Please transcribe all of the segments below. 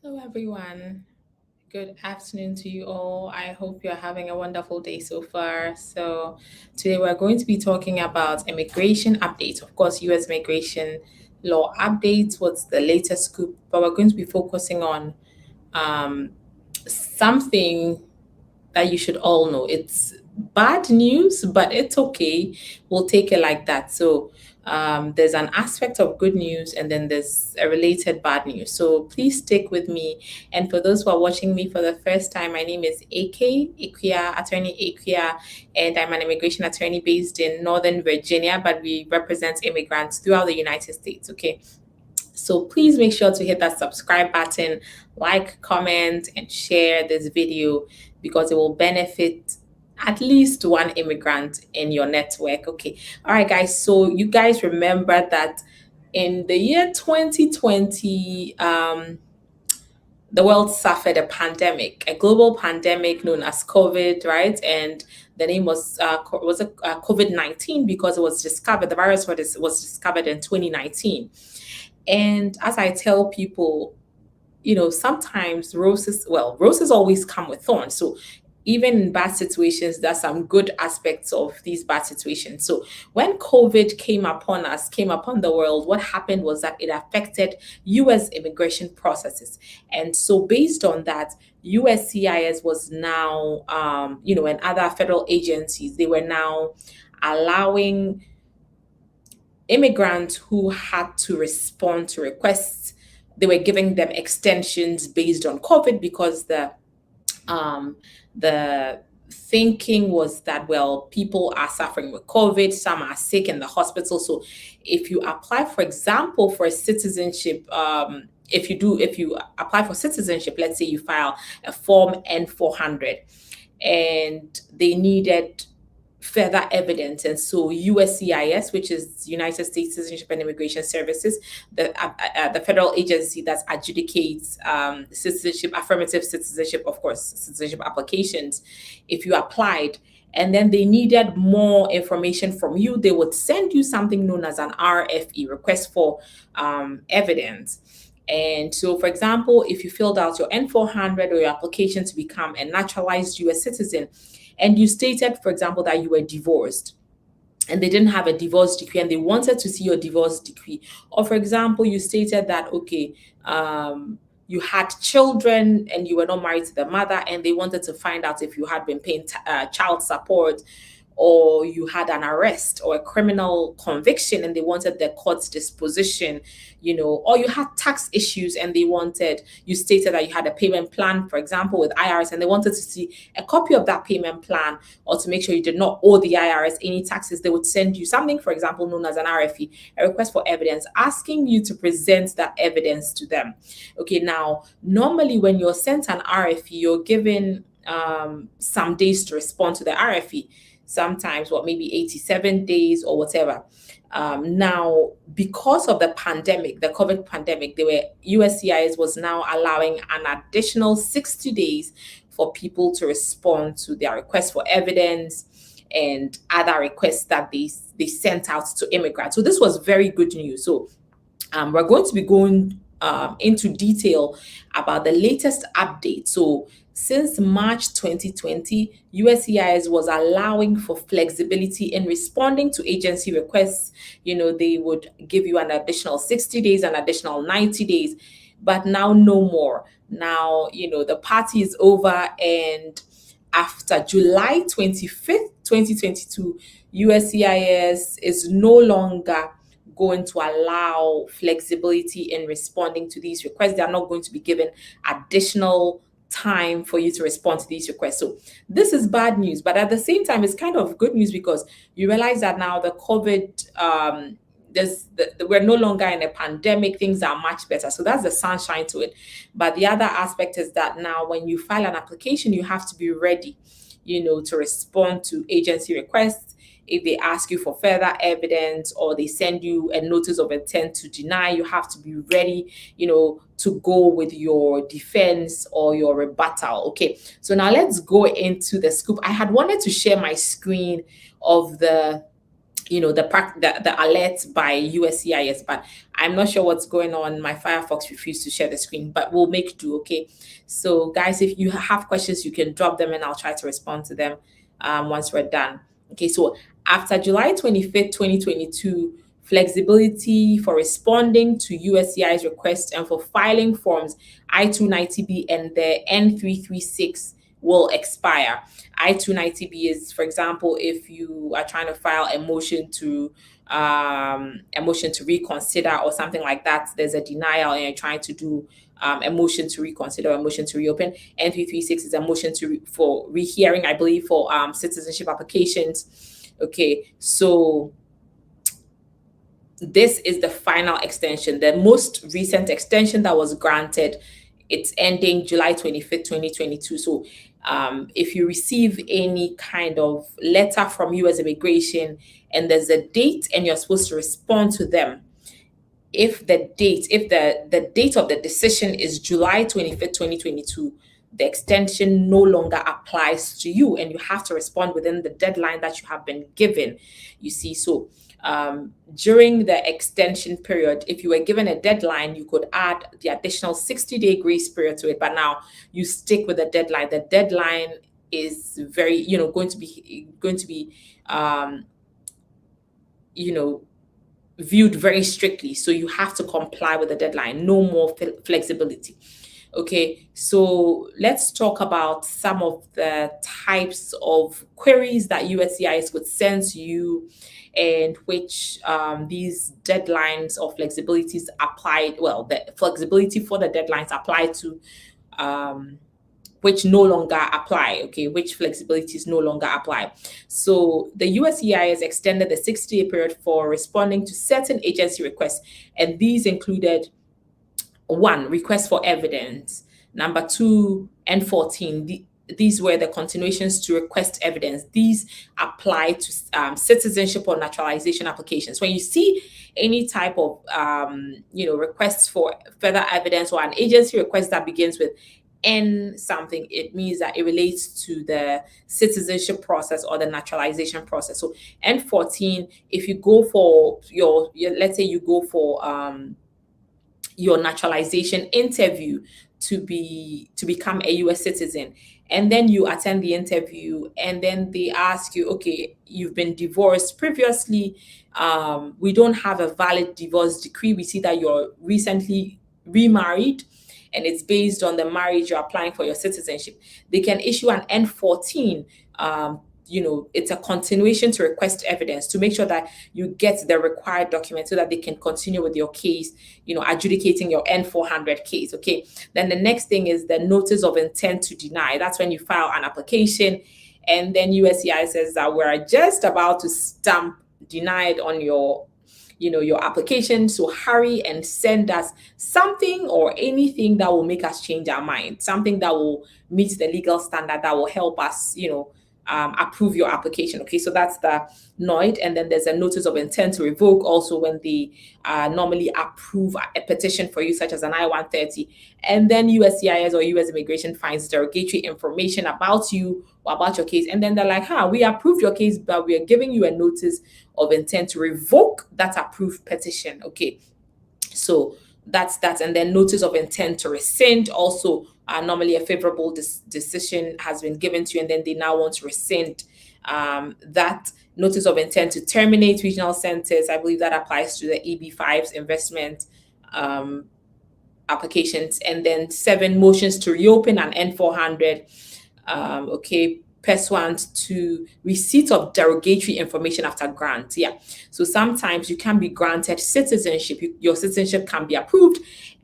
Hello, everyone. Good afternoon to you all. I hope you're having a wonderful day so far. So, today we're going to be talking about immigration updates. Of course, US immigration law updates, what's the latest scoop, but we're going to be focusing on um, something that you should all know. It's bad news, but it's okay. We'll take it like that. So there's an aspect of good news and then there's a related bad news. So please stick with me. And for those who are watching me for the first time, my name is Attorney Akua, and I'm an immigration attorney based in Northern Virginia, but we represent immigrants throughout the United States. Okay. So please make sure to hit that subscribe button, like, comment, and share this video because it will benefit at least one immigrant in your network. Okay. All right, guys. So you guys remember that in the year 2020, the world suffered a pandemic, a global pandemic known as COVID, right? And the name was COVID-19 because it was discovered. The virus was discovered in 2019. And as I tell people, sometimes roses always come with thorns. So even in bad situations, there's some good aspects of these bad situations. So when COVID came upon the world, what happened was that it affected US immigration processes. And so based on that, USCIS was now, and other federal agencies, they were now allowing immigrants who had to respond to requests. They were giving them extensions based on COVID because the thinking was that, well, people are suffering with COVID, some are sick in the hospital. So if you apply, for example, for a citizenship, if you apply for citizenship, let's say you file a form N400 and they needed further evidence. And so USCIS, which is United States Citizenship and Immigration Services, the federal agency that adjudicates citizenship, affirmative citizenship, of course, citizenship applications, if you applied and then they needed more information from you, they would send you something known as an RFE, request for evidence. And so, for example, if you filled out your N400 or your application to become a naturalized US citizen, and you stated, for example, that you were divorced and they didn't have a divorce decree and they wanted to see your divorce decree, or for example, you stated that, okay, you had children and you were not married to the mother and they wanted to find out if you had been paying child support, or you had an arrest or a criminal conviction and they wanted the court's disposition, or you had tax issues and you stated that you had a payment plan, for example, with IRS, and they wanted to see a copy of that payment plan, or to make sure you did not owe the IRS any taxes, they would send you something, for example, known as an RFE, a request for evidence, asking you to present that evidence to them. Okay, now, normally when you're sent an RFE, you're given some days to respond to the RFE, sometimes maybe 87 days or whatever. Now, because of the pandemic, the COVID pandemic, USCIS was now allowing an additional 60 days for people to respond to their request for evidence and other requests that they sent out to immigrants. So this was very good news. So we're going to be going into detail about the latest update. So since March 2020, USCIS was allowing for flexibility in responding to agency requests. They would give you an additional 60 days, an additional 90 days, but now no more. Now, the party is over, and after July 25th, 2022, USCIS is no longer going to allow flexibility in responding to these requests. They are not going to be given additional time for you to respond to these requests. So this is bad news, but at the same time, it's kind of good news because you realize that now the COVID, we're no longer in a pandemic, things are much better. So that's the sunshine to it. But the other aspect is that now when you file an application, you have to be ready, to respond to agency requests. If they ask you for further evidence or they send you a notice of intent to deny, you have to be ready, to go with your defense or your rebuttal. Okay, so now let's go into the scoop. I had wanted to share my screen of the the alert by USCIS, but I'm not sure what's going on. My Firefox refused to share the screen, but we'll make do. Okay, so guys, if you have questions, you can drop them and I'll try to respond to them once we're done. Okay, so after July 25th, 2022, flexibility for responding to USCIS requests and for filing forms I-290B and the N336 will expire. I-290B is, for example, if you are trying to file a motion to reconsider or something like that, there's a denial and you're trying to do a motion to reconsider or a motion to reopen. N336 is a motion for rehearing, I believe, for citizenship applications. Okay, so this is the final extension. The most recent extension that was granted, it's ending July 25th, 2022. So if you receive any kind of letter from U.S. Immigration and there's a date and you're supposed to respond to them, if the date of the decision is July 25th, 2022, the extension no longer applies to you and you have to respond within the deadline that you have been given. You see, so during the extension period, if you were given a deadline, you could add the additional 60-day grace period to it. But now you stick with the deadline. The deadline is very, going to be viewed very strictly. So you have to comply with the deadline. No more flexibility. Okay, so let's talk about some of the types of queries that USCIS would send to you and which these deadlines or flexibilities apply. Well, the flexibility for the deadlines apply to which no longer apply, okay, which flexibilities no longer apply. So the USCIS extended the 60-day period for responding to certain agency requests, and these included 1, request for evidence. Number 2, N14. These were the continuations to request evidence. These apply to citizenship or naturalization applications. When you see any type of requests for further evidence or an agency request that begins with N something, it means that it relates to the citizenship process or the naturalization process. So N14, if you go for your let's say you go for your naturalization interview to become a US citizen, and then you attend the interview and then they ask you, okay, you've been divorced previously, we don't have a valid divorce decree, we see that you're recently remarried and it's based on the marriage you're applying for your citizenship, they can issue an N14. It's a continuation to request evidence to make sure that you get the required document so that they can continue with your case, adjudicating your N400 case. Okay. Then the next thing is the notice of intent to deny. That's when you file an application and then USCIS says that we're just about to stamp denied on your application. So hurry and send us something or anything that will make us change our mind, something that will meet the legal standard that will help us, approve your application. Okay, so that's the NOID. And then there's a notice of intent to revoke also when they normally approve a petition for you, such as an I-130. And then USCIS or US Immigration finds derogatory information about you or about your case. And then they're like, we approved your case, but we are giving you a notice of intent to revoke that approved petition. Okay, so that's that. And then notice of intent to rescind also. Normally a favorable decision has been given to you and then they now want to rescind that. Notice of intent to terminate regional centers. I believe that applies to the EB5's investment applications. And then 7, motions to reopen an N400. Pursuant to receipt of derogatory information after grant. Yeah. So sometimes you can be granted citizenship. Your citizenship can be approved.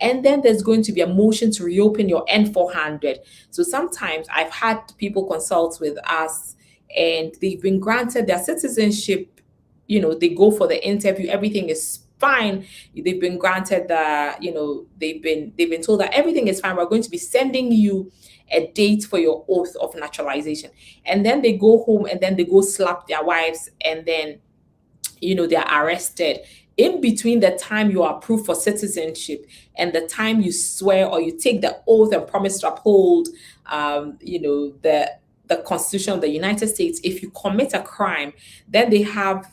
And then there's going to be a motion to reopen your N400. So sometimes I've had people consult with us and they've been granted their citizenship. They go for the interview. Everything is fine. They've been granted they've been told that everything is fine. We're going to be sending you a date for your oath of naturalization. And then they go home and then they go slap their wives and then, they're arrested. In between the time you are approved for citizenship and the time you swear or you take the oath and promise to uphold, the Constitution of the United States, if you commit a crime, then they have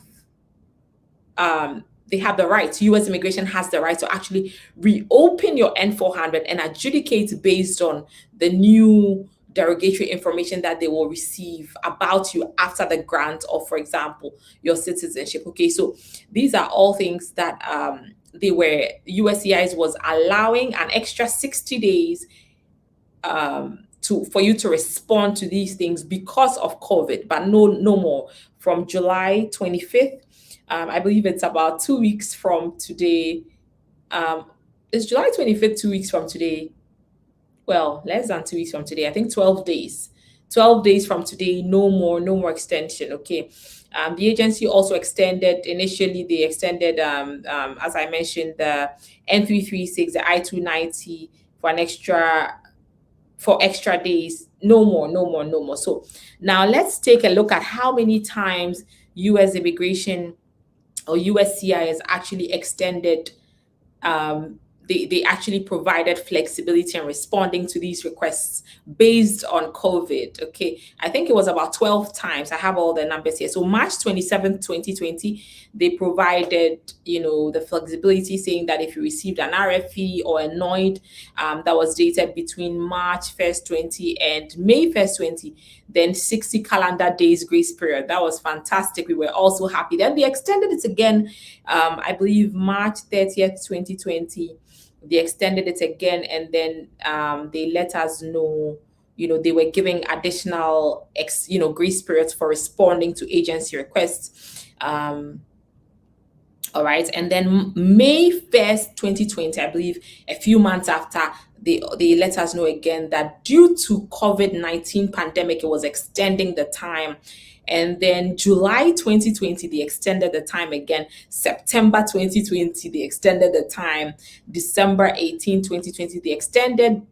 they have the right, US immigration has the right to actually reopen your N400 and adjudicate based on the new derogatory information that they will receive about you after the grant of, for example, your citizenship. Okay, so these are all things that USCIS was allowing an extra 60 days for you to respond to these things because of COVID, but no more. From July 25th, I believe it's about 2 weeks from today. It's July 25th, 2 weeks from today. Well, less than 2 weeks from today. I think 12 days. 12 days from today, no more extension. Okay. The agency also initially, they extended, as I mentioned, the N336, the I-290 for extra days. No more. So now let's take a look at how many times US immigration or USCIS actually extended, they actually provided flexibility in responding to these requests based on COVID. Okay, I think it was about 12 times. I have all the numbers here. So March 27th, 2020, they provided, the flexibility, saying that if you received an RFE or a NOID that was dated between March 1st, 20 and May 1st, 20, then 60 calendar days grace period. That was fantastic. We were also happy. Then they extended it again, I believe March 30th, 2020. They extended it again, and then they let us know, they were giving additional grace periods for responding to agency requests. All right, and then May 1st, 2020, I believe, a few months after, they let us know again that due to COVID-19 pandemic, it was extending the time. And then July 2020, they extended the time again. September 2020, they extended the time. December 18, 2020, they extended.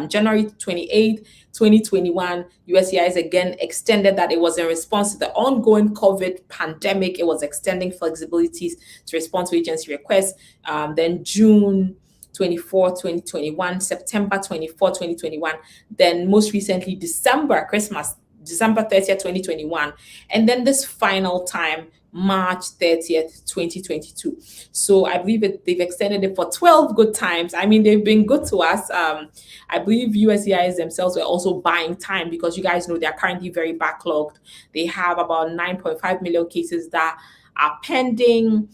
January 28th, 2021, USCIS again extended that. It was in response to the ongoing COVID pandemic. It was extending flexibilities to respond to agency requests. Then June 24, 2021, September 24, 2021, then most recently December 30th, 2021, and then this final time, March 30th, 2022. So I believe they've extended it for 12 good times. I mean, they've been good to us. I believe USCIS themselves were also buying time, because you guys know they're currently very backlogged. They have about 9.5 million cases that are pending,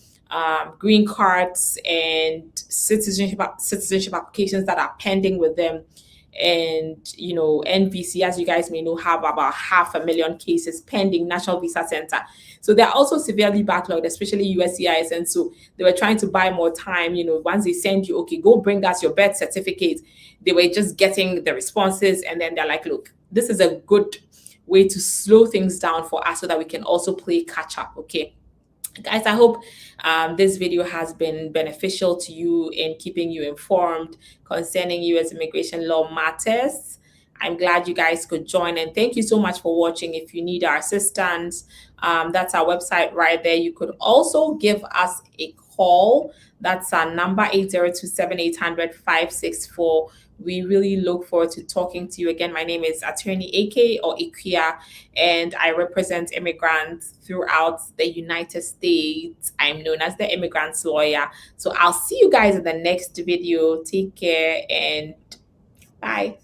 green cards and citizenship applications that are pending with them. And NVC, as you guys may know, have about 500,000 cases pending, National Visa Center. So they're also severely backlogged, especially USCIS. And so they were trying to buy more time. Once they send you, okay, go bring us your birth certificate, they were just getting the responses, and then they're like, look, this is a good way to slow things down for us so that we can also play catch up. Okay, guys, I hope this video has been beneficial to you in keeping you informed concerning U.S. immigration law matters. I'm glad you guys could join, and thank you so much for watching. If you need our assistance, that's our website right there. You could also give us a call. That's our number, 802-7800-564. We really look forward to talking to you again. My name is Attorney AK or Akua, and I represent immigrants throughout the United States. I'm known as the immigrants lawyer. So I'll see you guys in the next video. Take care and bye.